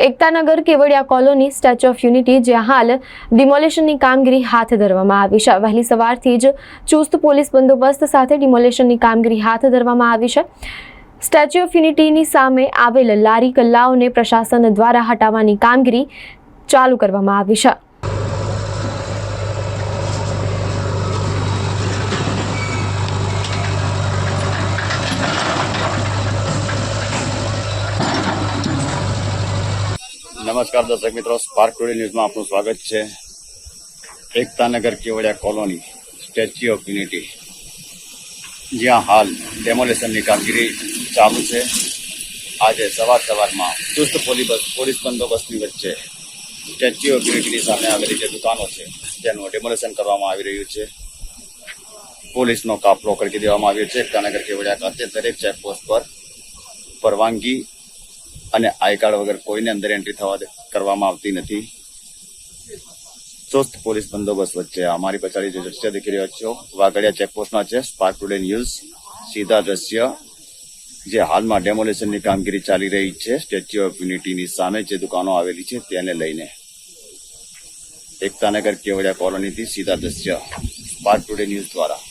Ektanagar Kevadia colony statue of unity જ્યાં હાલ ડિમોલેશનની કામગીરી હાથ ધરવામાં આવી છે। વહેલી સવારથી જ ચુસ્ત પોલીસ બંદોબસ્ત સાથે ડિમોલેશનની કામગીરી હાથ ધરવામાં આવી છે। સ્ટેચ્યુ ઓફ યુનિટીની સામે આવેલ લારી કલ્લાઓને પ્રશાસન દ્વારા હટાવવાની કામગીરી ચાલુ કરવામાં આવી છે। नमस्कार दर्शक मित्रों, स्पार्क टुडे न्यूज में आपનું स्वागत है। Ekta Nagar Kevadia colony statue of unity જ્યાં હાલ ડેમોલેશનની કામગીરી ચાલુ છે। આજે સવારમાં ચુસ્ત પોલીસ બંદોબસ્તની વચ્ચે સ્ટેચ્યુ ઓફ યુનિટીની સામે આવેલી જે દુકાનો છે તેનું ડેમોલેશન કરવામાં આવી રહ્યું છે। પોલીસનો કાફલો કરી દેવામાં આવ્યો છે। એકતાનગર કેવડિયા ખાતે દરેક ચેકપોસ્ટ પર પરવાનગી અને આઈ કાર્ડ વગર કોઈને અંદર એન્ટ્રી કરવામાં આવતી નથી। ચુસ્ત પોલીસ બંદોબસ્ત વચ્ચે અમારી પછાડી જે દ્રશ્ય દેખી રહ્યા છો વાગડિયા ચેકપોસ્ટના છે। સ્પાર્ક ટુડે ન્યૂઝ સીધા દ્રશ્ય જે હાલમાં ડેમોલેશનની કામગીરી ચાલી રહી છે સ્ટેચ્યુ ઓફ યુનિટીની સામે જે દુકાનો આવેલી છે તેને લઈને એકતાનગર કેવડિયા કોલોનીથી સીધા દ્રશ્ય સ્પાર્ક ટુડે ન્યૂઝ દ્વારા।